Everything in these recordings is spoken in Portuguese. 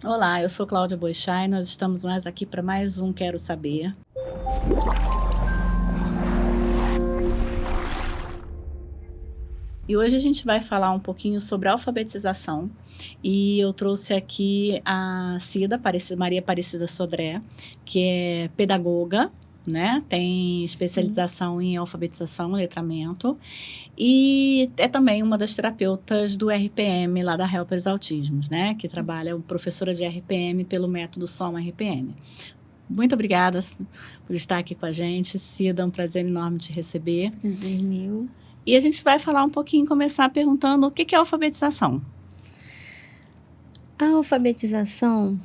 Olá, eu sou Cláudia Boechat e nós estamos mais aqui para mais um Quero Saber. E hoje a gente vai falar um pouquinho sobre alfabetização e eu trouxe aqui a Maria Aparecida Sodré, que é pedagoga, né? Tem especialização em alfabetização, letramento e é também uma das terapeutas do RPM lá da Helpers Autismos, né? Que trabalha professora de RPM pelo método Soma RPM. Muito obrigada por estar aqui com a gente, Cida, é um prazer enorme te receber. Prazer meu. E a gente vai falar um pouquinho, começar perguntando o que é alfabetização. A alfabetização,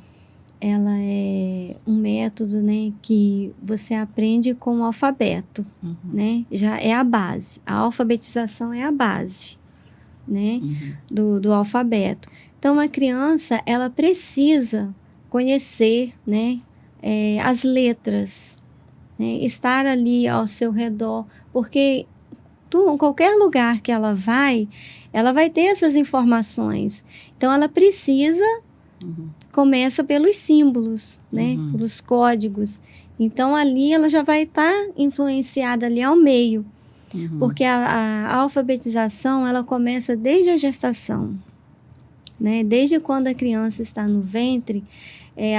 ela é um método, né, que você aprende com o alfabeto, né? Já é a base. A alfabetização é a base, né, do alfabeto. Então, a criança, ela precisa conhecer, né, as letras, né, estar ali ao seu redor, porque qualquer lugar que ela vai ter essas informações. Então, ela precisa, começa pelos símbolos, né? Pelos códigos. Então, ali ela já vai estar influenciada ali ao meio. Porque a alfabetização, ela começa desde a gestação, né? Desde quando a criança está no ventre,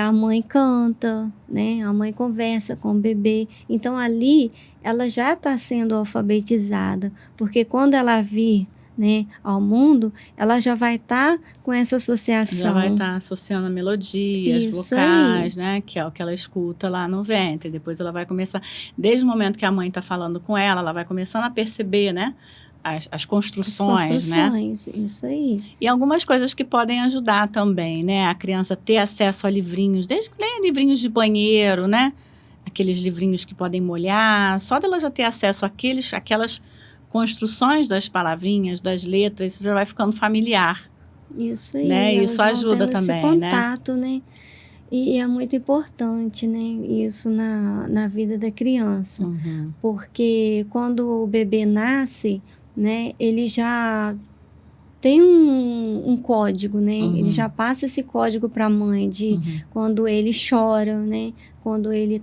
a mãe canta, né? A mãe conversa com o bebê. Então, ali, ela já está sendo alfabetizada, porque quando ela vir, né, ao mundo, ela já vai estar com essa associação. Já vai estar associando a melodia, Isso as vocais, aí. né? Que é o que ela escuta lá no ventre. Depois ela vai começar, desde o momento que a mãe está falando com ela vai começando a perceber, né? As construções, né? Isso aí. E algumas coisas que podem ajudar também, né? A criança ter acesso a livrinhos, desde livrinhos de banheiro, né? Aqueles livrinhos que podem molhar. Só dela já ter acesso àquelas construções das palavrinhas, das letras, isso já vai ficando familiar. Isso aí. Né? Isso ajuda também, esse contato, né? E é muito importante, né, isso na vida da criança. Porque quando o bebê nasce, né, ele já tem um código, né? Ele já passa esse código para a mãe de quando ele chora, né? Quando ele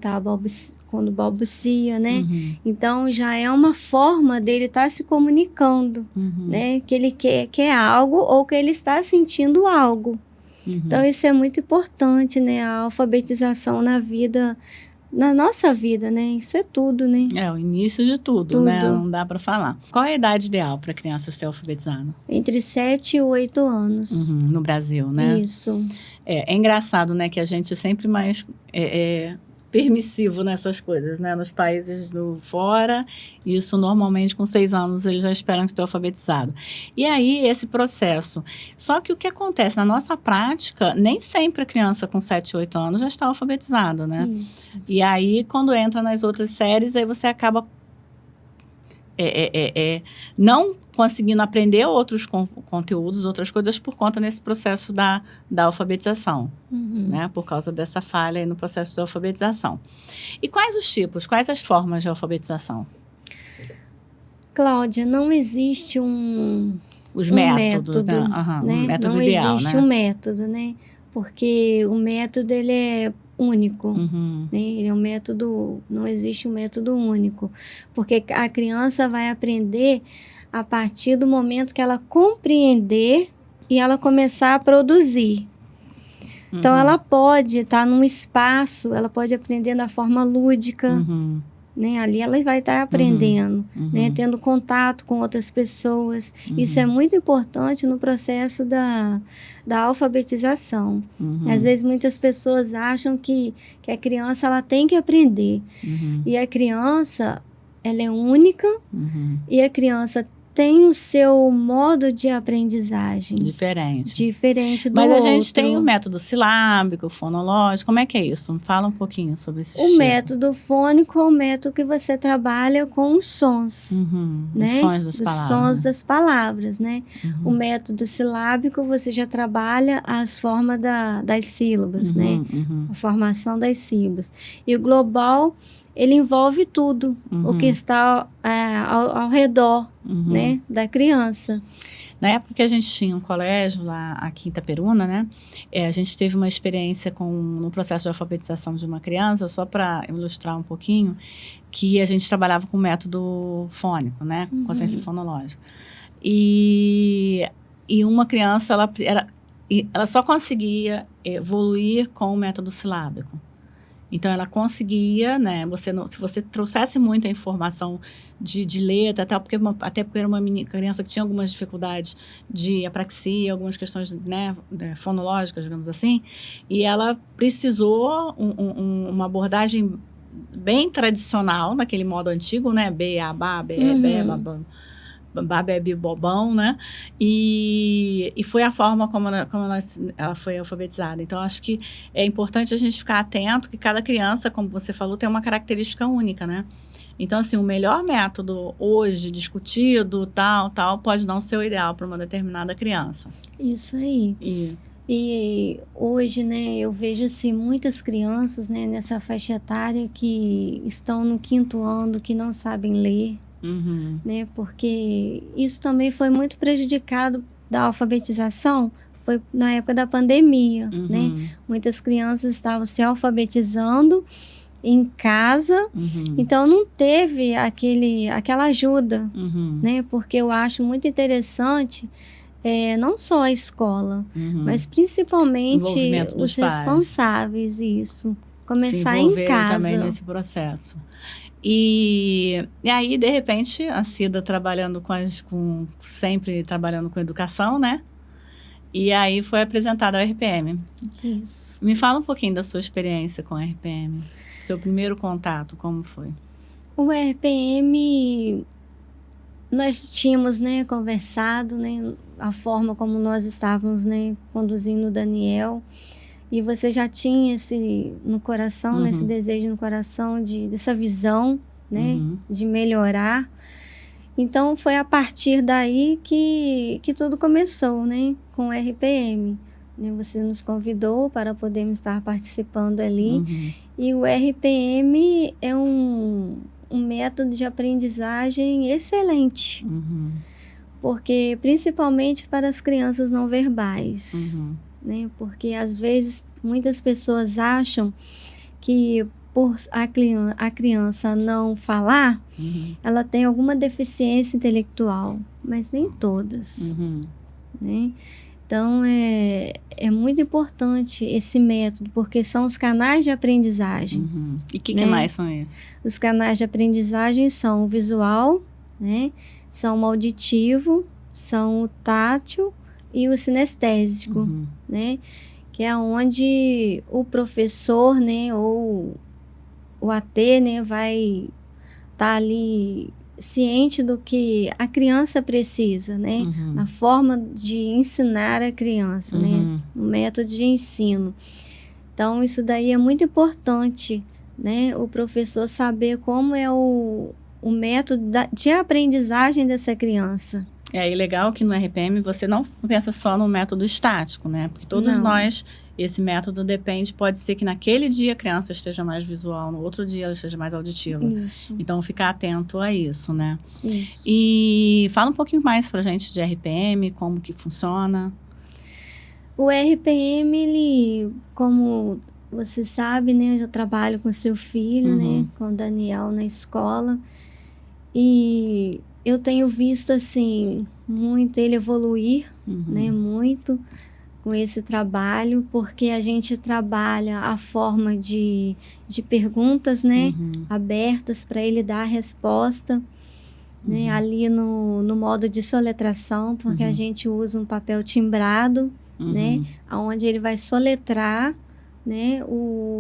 quando balbucia, né? Então, já é uma forma dele estar se comunicando, né? Que ele quer algo ou que ele está sentindo algo. Então, isso é muito importante, né? A alfabetização na nossa vida, né? Isso é tudo, né? É o início de tudo, né? Não dá para falar. Qual é a idade ideal para a criança ser alfabetizada? Entre 7 e 8 anos. No Brasil, né? Isso. É engraçado, né? Que a gente sempre mais permissivo nessas coisas, né? Nos países do fora, isso normalmente com 6 anos eles já esperam que esteja alfabetizado. E aí, esse processo. Só que o que acontece na nossa prática, nem sempre a criança com 7, 8 anos já está alfabetizada, né? Isso. E aí, quando entra nas outras séries, aí você acaba não conseguindo aprender outros conteúdos, outras coisas por conta desse processo da alfabetização, né? Por causa dessa falha aí no processo de alfabetização. E quais os tipos, quais as formas de alfabetização? Cláudia, não existe Os métodos, né? né? Um método não ideal, existe né? um método, né? Porque o método, ele é único, né? Ele é um método, não existe um método único, porque a criança vai aprender a partir do momento que ela compreender e ela começar a produzir. Então, ela pode estar num espaço, ela pode aprender da forma lúdica, né? Ali ela vai estar aprendendo, né? Tendo contato com outras pessoas. Isso é muito importante no processo da alfabetização. Às vezes muitas pessoas acham que a criança ela tem que aprender. E a criança, ela é única e a criança tem o seu modo de aprendizagem. Diferente do outro. Mas a gente tem o método silábico, fonológico, como é que é isso? Fala um pouquinho sobre esse tipo. O método fônico é o método que você trabalha com os sons, né? Os sons das os palavras. Sons das palavras, né? O método silábico, você já trabalha as formas das sílabas, né? A formação das sílabas. E o global, ele envolve tudo, o que está ao redor, né, da criança. Na época que a gente tinha um colégio lá aqui em Itaperuna, né? A gente teve uma experiência no processo de alfabetização de uma criança, só para ilustrar um pouquinho, que a gente trabalhava com método fônico, né? Consciência fonológica. E uma criança, ela só conseguia evoluir com o método silábico. Então, ela conseguia, né? Se você trouxesse muita informação de letra, até porque era uma criança que tinha algumas dificuldades de apraxia, algumas questões, né, fonológicas, digamos assim, e ela precisou uma abordagem bem tradicional, naquele modo antigo, né? B, A, Ba, B, E, Bé, Babá. Babebi Bobão, né? E foi a forma como ela foi alfabetizada. Então, acho que é importante a gente ficar atento que cada criança, como você falou, tem uma característica única, né? Então, assim, o melhor método hoje discutido, tal, pode não ser o ideal para uma determinada criança. Isso aí. E hoje, né, eu vejo, assim, muitas crianças, né, nessa faixa etária que estão no 5º ano, que não sabem ler. Né? Porque isso também foi muito prejudicado da alfabetização, foi na época da pandemia, né? Muitas crianças estavam se alfabetizando em casa, então não teve aquela ajuda, né? Porque eu acho muito interessante, não só a escola, mas principalmente os responsáveis, isso, começar em casa. Também nesse processo. E aí, de repente, a Cida trabalhando sempre trabalhando com educação, né? E aí foi apresentada a RPM. Isso. Me fala um pouquinho da sua experiência com a RPM. Seu primeiro contato, como foi? O RPM, nós tínhamos, né, conversado, né, a forma como nós estávamos, né, conduzindo o Daniel. E você já tinha no coração, né, esse desejo no coração dessa visão, né, de melhorar. Então, foi a partir daí que tudo começou, né, com o RPM. Você nos convidou para podermos estar participando ali. E o RPM é um método de aprendizagem excelente. Porque, principalmente para as crianças não verbais. Né? Porque às vezes muitas pessoas acham que por a criança não falar, ela tem alguma deficiência intelectual, mas nem todas. Né? Então é muito importante esse método, porque são os canais de aprendizagem. E o que mais são esses? Os canais de aprendizagem são o visual, né? São o auditivo, são o tátil e o sinestésico, né? Que é onde o professor, né, ou o AT, né, vai estar ali ciente do que a criança precisa, né? Na forma de ensinar a criança, né? No método de ensino. Então, isso daí é muito importante, né? O professor saber como é o método de aprendizagem dessa criança. E legal que no RPM você não pensa só no método estático, né? Porque todos nós, esse método pode ser que naquele dia a criança esteja mais visual, no outro dia ela esteja mais auditiva. Isso. Então, ficar atento a isso, né? Isso. E fala um pouquinho mais pra gente de RPM, como que funciona. O RPM, ele, como você sabe, né? Eu já trabalho com seu filho, né? Com o Daniel na escola. E eu tenho visto, assim, muito ele evoluir, né? Muito com esse trabalho, porque a gente trabalha a forma de perguntas, né? Abertas para ele dar a resposta, né? Ali no modo de soletração, porque a gente usa um papel timbrado, né? Onde ele vai soletrar, né?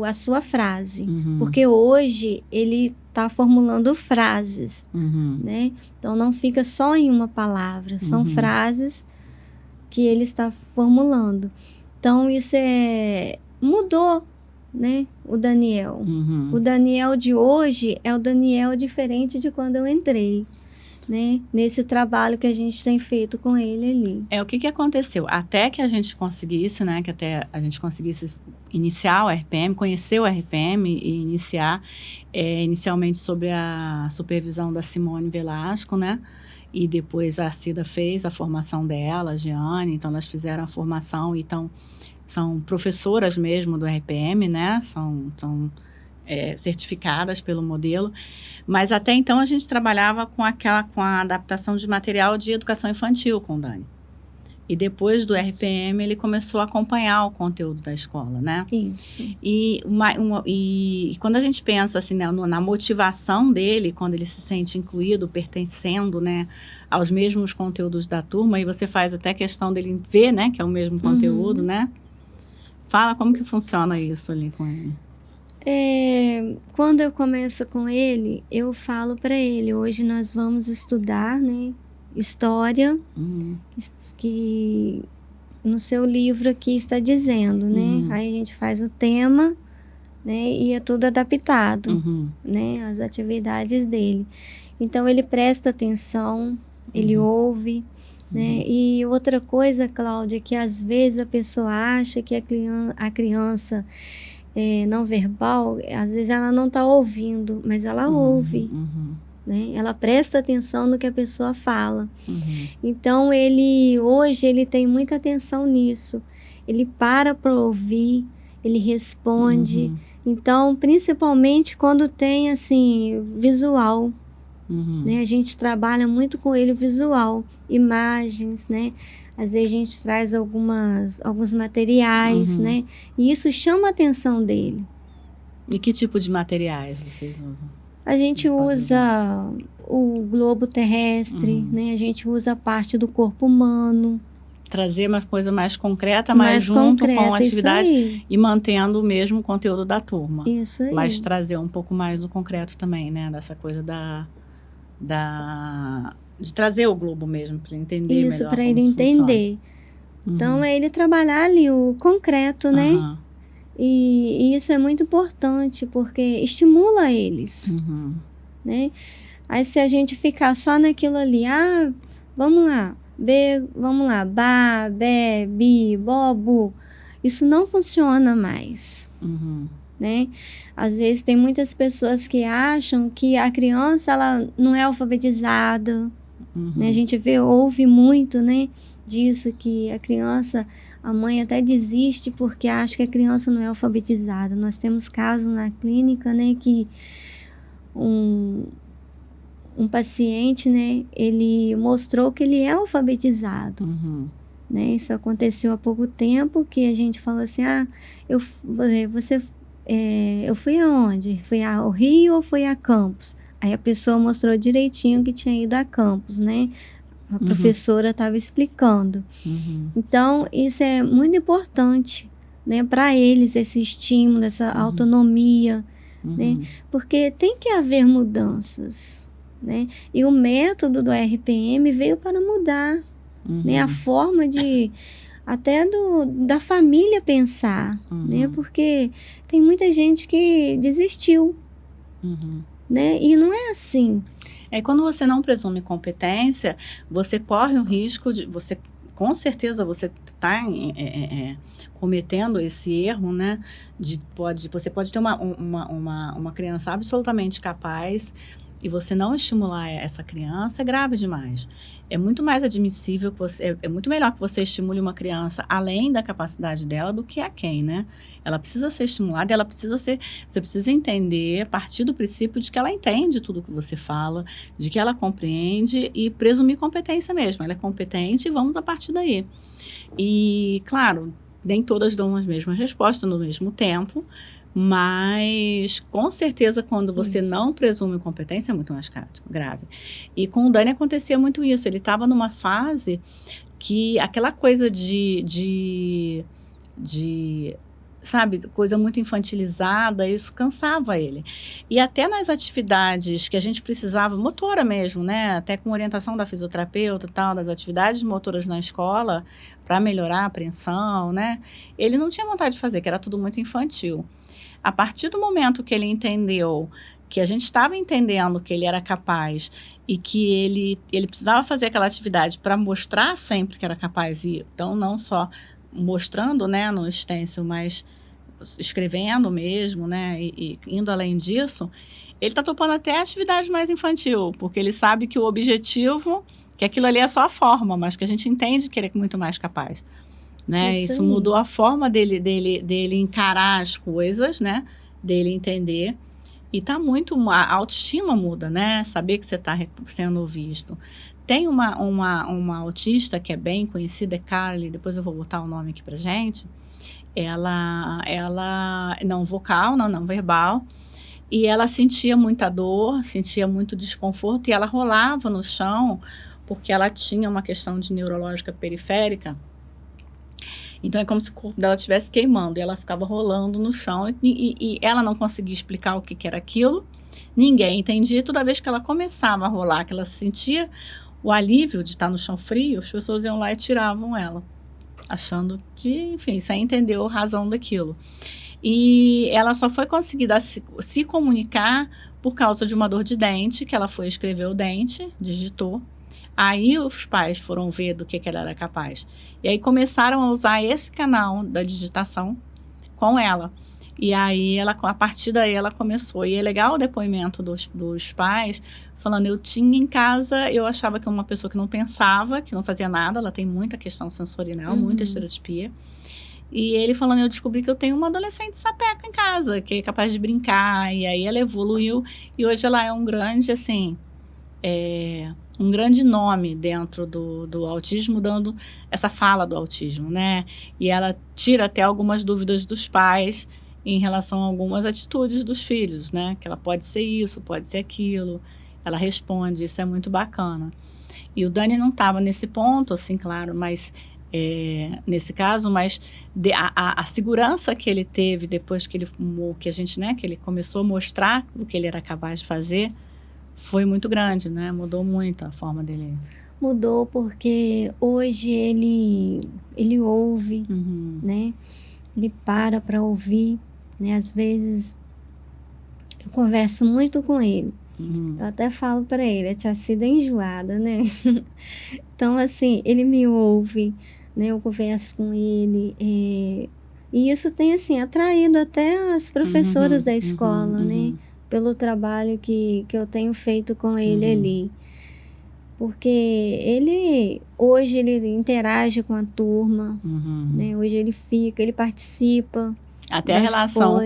A sua frase. Porque hoje ele está formulando frases, né? Então, não fica só em uma palavra, são frases que ele está formulando. Então, isso mudou, né? O Daniel. O Daniel de hoje é o Daniel diferente de quando eu entrei, né? Nesse trabalho que a gente tem feito com ele ali. O que aconteceu? Até que a gente conseguisse, né? Que até a gente conseguisse iniciar o RPM, conhecer o RPM e iniciar inicialmente sob a supervisão da Simone Velasco, né? e depois a Cida fez a formação dela, a Jeane, então elas fizeram a formação, então são professoras mesmo do RPM, né? São certificadas pelo modelo, mas até então a gente trabalhava com a adaptação de material de educação infantil com o Dani. E depois do RPM, ele começou a acompanhar o conteúdo da escola, né? Isso. E quando a gente pensa assim, né, na motivação dele, quando ele se sente incluído, pertencendo, né, aos mesmos conteúdos da turma, e você faz até questão dele ver, né, que é o mesmo conteúdo, né? Fala como que funciona isso ali com ele. Quando eu começo com ele, eu falo para ele, hoje nós vamos estudar, né, história, que no seu livro aqui está dizendo, né? Aí a gente faz o tema, né, e é tudo adaptado, né, às atividades dele. Então ele presta atenção, ele ouve, né? E outra coisa, Cláudia, que às vezes a pessoa acha que a criança não verbal, às vezes ela não está ouvindo, mas ela ouve, né? Ela presta atenção no que a pessoa fala. Então hoje ele tem muita atenção nisso. Ele para ouvir, ele responde. Então, principalmente quando tem assim visual, né? A gente trabalha muito com ele visual, imagens, né? Às vezes a gente traz alguns materiais, né? E isso chama a atenção dele. E que tipo de materiais vocês usam? A gente usa o globo terrestre, né? A gente usa a parte do corpo humano. Trazer uma coisa mais concreta, mais junto concreta, com a atividade e mantendo o mesmo conteúdo da turma. Isso aí. Mas trazer um pouco mais do concreto também, né? Dessa coisa de trazer o globo mesmo, para ele entender melhor. Isso, para ele entender. Então, é ele trabalhar ali o concreto, né? E isso é muito importante, porque estimula eles, né? Aí, se a gente ficar só naquilo ali, vamos lá, vamos lá, ba, be, bi, bobo, isso não funciona mais, né? Às vezes tem muitas pessoas que acham que a criança ela não é alfabetizada, né? A gente ouve muito, né, disso, que a criança, a mãe até desiste porque acha que a criança não é alfabetizada. Nós temos casos na clínica, né, que um paciente, né, ele mostrou que ele é alfabetizado. Né? Isso aconteceu há pouco tempo, que a gente falou assim, eu fui aonde? Fui ao Rio ou fui a Campos? Aí a pessoa mostrou direitinho que tinha ido a Campos, né? A professora estava explicando. Então, isso é muito importante, né? Para eles, esse estímulo, essa autonomia, né? Porque tem que haver mudanças, né? E o método do RPM veio para mudar, né? A forma até da família pensar, né? Porque tem muita gente que desistiu, né? E não é assim. Quando você não presume competência, você corre o risco de com certeza você está cometendo esse erro, né? Você pode ter uma criança absolutamente capaz e você não estimular essa criança é grave demais. É muito mais admissível que é muito melhor que você estimule uma criança além da capacidade dela do que a quem, né? Ela precisa ser estimulada, você precisa entender a partir do princípio de que ela entende tudo que você fala, de que ela compreende e presumir competência mesmo. Ela é competente e vamos a partir daí. E, claro, nem todas dão as mesmas respostas no mesmo tempo, mas com certeza quando você não presume competência é muito mais grave. E com o Dani acontecia muito isso. Ele estava numa fase que aquela coisa de sabe, coisa muito infantilizada, isso cansava ele. E até nas atividades que a gente precisava, motora mesmo, né? Até com orientação da fisioterapeuta e tal, das atividades motoras na escola, para melhorar a apreensão, né? Ele não tinha vontade de fazer, que era tudo muito infantil. A partir do momento que ele entendeu, que a gente estava entendendo que ele era capaz e que ele precisava fazer aquela atividade para mostrar sempre que era capaz, e então não só mostrando, né, no stencil, mas escrevendo mesmo, né, e indo além disso, ele está topando até atividade mais infantil, porque ele sabe que o objetivo, que aquilo ali é só a forma, mas que a gente entende que ele é muito mais capaz. Né? Isso mudou a forma dele encarar as coisas, né? Dele entender. E tá muito... A autoestima muda, né? Saber que você está sendo visto. Tem uma autista que é bem conhecida, é Carly, depois eu vou botar o nome aqui pra gente. Ela não vocal, não verbal. E ela sentia muita dor, sentia muito desconforto. E ela rolava no chão, porque ela tinha uma questão de neurológica periférica. Então, é como se o corpo dela estivesse queimando. E ela ficava rolando no chão. E ela não conseguia explicar o que era aquilo. Ninguém entendia. Toda vez que ela começava a rolar, que ela sentia o alívio de estar no chão frio, as pessoas iam lá e tiravam ela. Achando que, enfim, sem entender a razão daquilo. E ela só foi conseguir se comunicar por causa de uma dor de dente, que ela foi escrever o dente, digitou. Aí os pais foram ver do que ela era capaz. E aí começaram a usar esse canal da digitação com ela. E aí, a partir daí, ela começou. E é legal o depoimento dos pais, falando, eu tinha em casa, eu achava que uma pessoa que não pensava, que não fazia nada, ela tem muita questão sensorial, muita estereotipia. E ele falando, eu descobri que eu tenho uma adolescente sapeca em casa, que é capaz de brincar. E aí ela evoluiu. E hoje ela é um grande, assim... um grande nome dentro do autismo, dando essa fala do autismo, né? E ela tira até algumas dúvidas dos pais em relação a algumas atitudes dos filhos, né? Que ela pode ser isso, pode ser aquilo. Ela responde, isso é muito bacana. E o Dani não estava nesse ponto, assim, claro, mas... nesse caso, mas a segurança que ele teve depois que ele que ele começou a mostrar o que ele era capaz de fazer, foi muito grande, né? Mudou muito a forma dele. Mudou porque hoje ele ouve, né? Ele para ouvir, né? Às vezes eu converso muito com ele. Eu até falo para ele, a tia Cida é enjoada, né? Então, assim, ele me ouve, né? Eu converso com ele. E isso tem, assim, atraído até as professoras da escola, né? Pelo trabalho que eu tenho feito com ele ali. Porque hoje ele interage com a turma, né? Hoje ele participa. Até a relação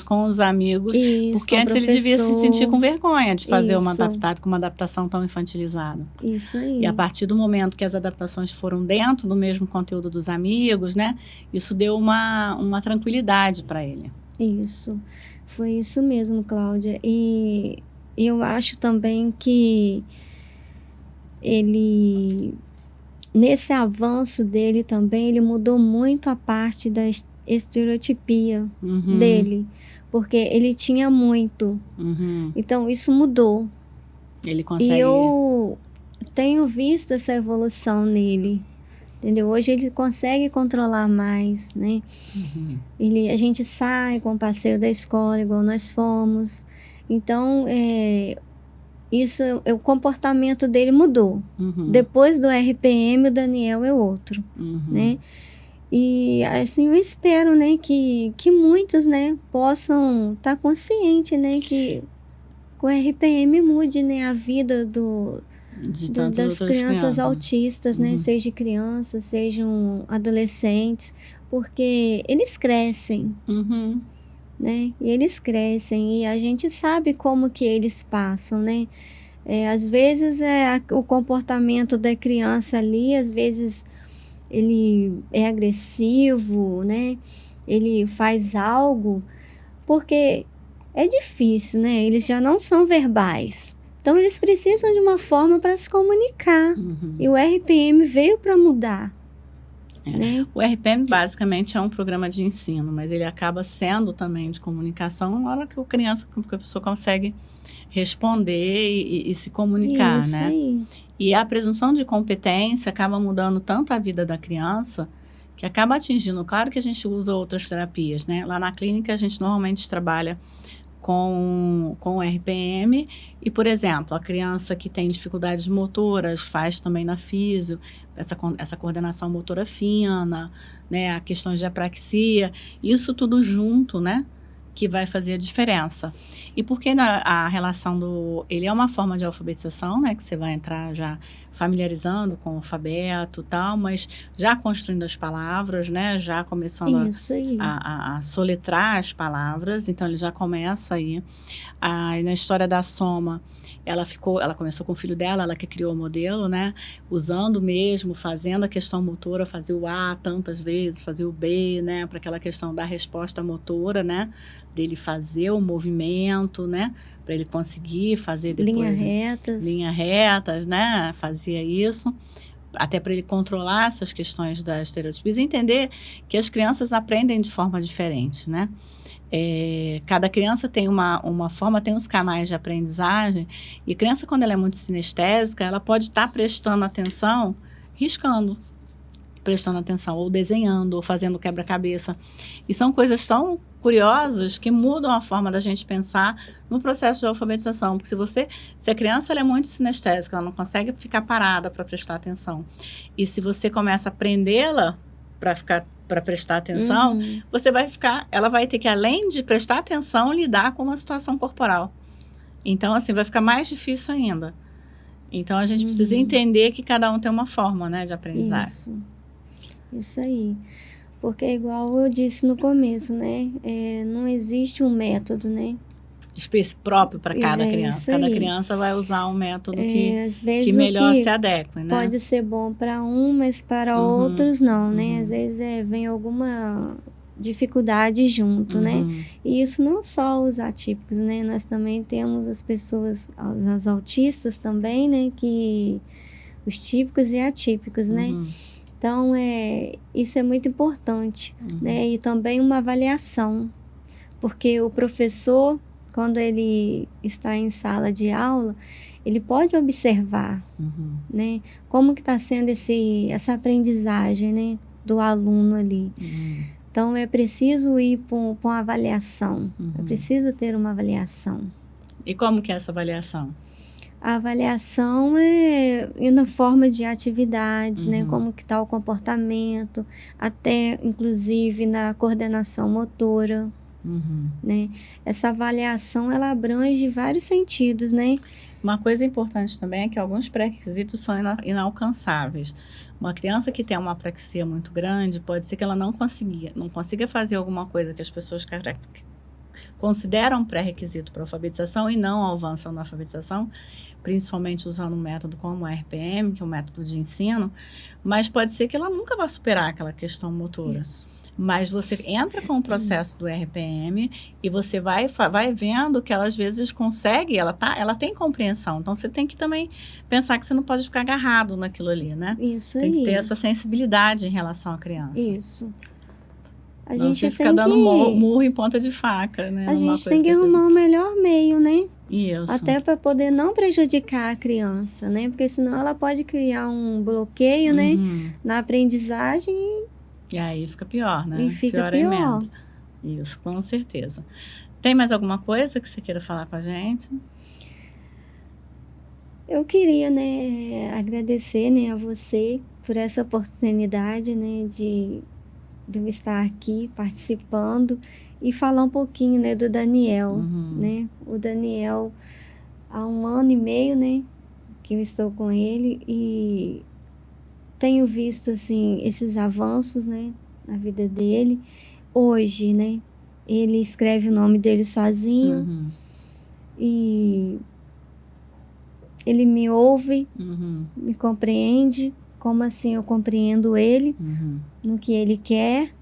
com os amigos, isso, porque antes ele devia se sentir com vergonha de fazer uma adaptação tão infantilizada. Isso aí. E a partir do momento que as adaptações foram dentro do mesmo conteúdo dos amigos, né? Isso deu uma tranquilidade para ele. Isso. Foi isso mesmo, Cláudia. E eu acho também que ele, nesse avanço dele também, ele mudou muito a parte da estereotipia dele. Porque ele tinha muito. Então, isso mudou. Ele consegue... E eu tenho visto essa evolução nele. Entendeu? Hoje ele consegue controlar mais, né? A gente sai com o passeio da escola, igual nós fomos. Então, o comportamento dele mudou. Depois do RPM, o Daniel é outro, né? E, assim, eu espero, né, que muitos, né, possam estar conscientes, né, que o RPM mude, né, a vida das crianças autistas, né? Seja crianças, sejam adolescentes, porque eles crescem, né? E eles crescem e a gente sabe como que eles passam, né? Às vezes o comportamento da criança ali, às vezes ele é agressivo, né? Ele faz algo porque é difícil, né? Eles já não são verbais. Então, eles precisam de uma forma para se comunicar. E o RPM veio para mudar. Né? O RPM, basicamente, é um programa de ensino, mas ele acaba sendo também de comunicação na hora que a pessoa consegue responder e se comunicar, isso, né? Aí. E a presunção de competência acaba mudando tanto a vida da criança que acaba atingindo. Claro que a gente usa outras terapias, né? Lá na clínica, a gente normalmente trabalha com o RPM e, por exemplo, a criança que tem dificuldades motoras faz também na físio, essa coordenação motora fina, né, a questão de apraxia, isso tudo junto, né, que vai fazer a diferença. E porque a relação ele é uma forma de alfabetização, né, que você vai entrar já familiarizando com o alfabeto e tal, mas já construindo as palavras, né, já começando Isso aí. a soletrar as palavras, então ele já começa aí. Na história da soma, ela começou com o filho dela, ela que criou o modelo, né, usando mesmo, fazendo a questão motora, fazia o A tantas vezes, fazia o B, né, para aquela questão da resposta motora, né, dele fazer o movimento, né, para ele conseguir fazer depois linhas retas, né, fazia isso, até para ele controlar essas questões das estereotipias e entender que as crianças aprendem de forma diferente, né. Cada criança tem uma forma, tem uns canais de aprendizagem, e a criança, quando ela é muito sinestésica, ela pode estar prestando atenção, riscando, prestando atenção, ou desenhando, ou fazendo quebra-cabeça. E são coisas tão curiosas que mudam a forma da gente pensar no processo de alfabetização. Porque se a criança ela é muito sinestésica, ela não consegue ficar parada para prestar atenção. E se você começa a prendê-la para prestar atenção, ela vai ter que, além de prestar atenção, lidar com uma situação corporal. Então, assim, vai ficar mais difícil ainda. Então, a gente precisa entender que cada um tem uma forma, né, de aprendizagem. Isso aí. Porque, igual eu disse no começo, né, não existe um método, né, próprio para cada criança. Cada criança vai usar um método que melhor se adeque, né? Pode ser bom para mas para outros não, né? Às vezes vem alguma dificuldade junto, né? E isso não só os atípicos, né? Nós também temos as pessoas, os autistas também, né? Os típicos e atípicos, né? Então, isso é muito importante, né? E também uma avaliação, porque o professor, quando ele está em sala de aula, ele pode observar, né? Como que está sendo essa aprendizagem, né? Do aluno ali. Então, é preciso ir para uma avaliação. É preciso ter uma avaliação. E como que é essa avaliação? A avaliação é na forma de atividades, né? Como que está o comportamento, até, inclusive, na coordenação motora. Né? Essa avaliação, ela abrange vários sentidos, né? Uma coisa importante também é que alguns pré-requisitos são inalcançáveis. Uma criança que tem uma apraxia muito grande, pode ser que ela não consiga fazer alguma coisa que as pessoas consideram pré-requisito para a alfabetização e não avançam na alfabetização, principalmente usando um método como o RPM, que é um método de ensino, mas pode ser que ela nunca vá superar aquela questão motora. Isso. Mas você entra com o processo do RPM e você vai vendo que ela às vezes consegue, ela tem compreensão. Então, você tem que também pensar que você não pode ficar agarrado naquilo ali, né? Isso tem que ter essa sensibilidade em relação à criança. Isso. A não gente fica dando murro em ponta de faca, né? A gente tem que arrumar o melhor meio, né? Isso. Até para poder não prejudicar a criança, né? Porque senão ela pode criar um bloqueio, né? Na aprendizagem. E aí fica pior, né? E fica pior. Isso, com certeza. Tem mais alguma coisa que você queira falar com a gente? Eu queria, né, agradecer, né, a você por essa oportunidade, né, de eu estar aqui participando e falar um pouquinho, né, do Daniel, né? O Daniel, há 1 ano e meio, né, que eu estou com ele e tenho visto, assim, esses avanços, né, na vida dele. Hoje, né, ele escreve o nome dele sozinho e ele me ouve, me compreende, como assim eu compreendo ele, no que ele quer.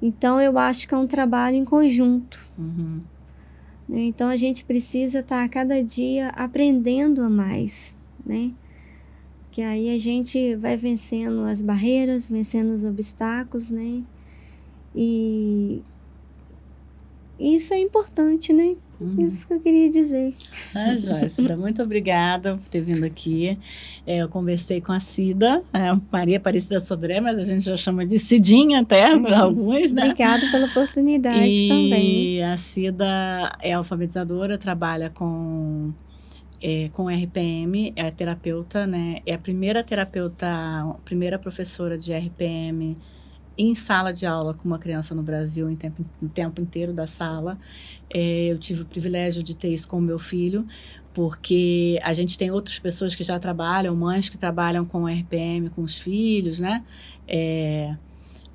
Então, eu acho que é um trabalho em conjunto. Então, a gente precisa estar a cada dia aprendendo a mais, né? Que aí a gente vai vencendo as barreiras, vencendo os obstáculos, né? E isso é importante, né? Isso que eu queria dizer. Cida, muito obrigada por ter vindo aqui. Eu conversei com a Cida, Maria Aparecida Sodré, mas a gente já chama de Cidinha até, para alguns, né? Obrigada pela oportunidade também. E a Cida é alfabetizadora, trabalha com RPM, é terapeuta, né? É a primeira professora de RPM em sala de aula com uma criança no Brasil, em tempo inteiro da sala. Eu tive o privilégio de ter isso com o meu filho, porque a gente tem outras pessoas que já trabalham, mães que trabalham com RPM com os filhos, né?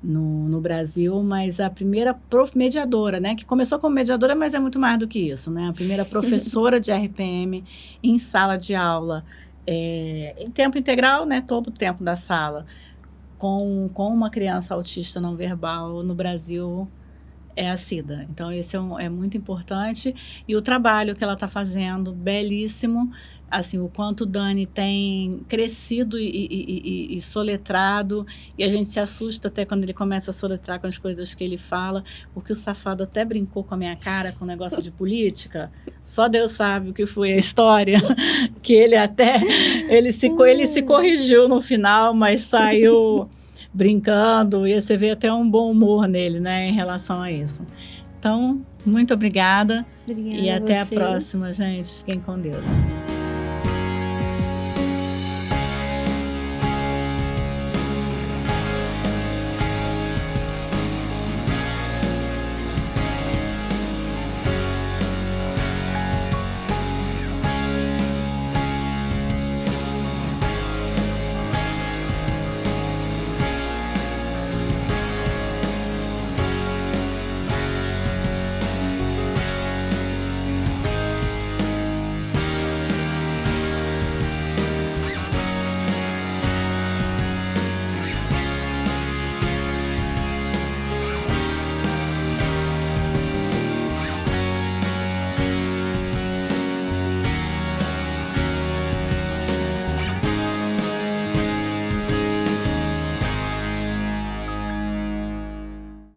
No Brasil, mas a primeira mediadora, né? Que começou como mediadora, mas é muito mais do que isso, né? A primeira professora de RPM em sala de aula, em tempo integral, né? Todo o tempo da sala, com uma criança autista não verbal no Brasil, é a Cida. Então, esse é muito importante. E o trabalho que ela está fazendo, belíssimo. Assim, o quanto o Dani tem crescido e soletrado. E a gente se assusta até quando ele começa a soletrar com as coisas que ele fala. Porque o safado até brincou com a minha cara com o negócio de política. Só Deus sabe o que foi a história. Que ele se corrigiu no final, mas saiu brincando, e você vê até um bom humor nele, né, em relação a isso. Então, muito obrigada. Obrigada e até a você. A próxima, gente. Fiquem com Deus.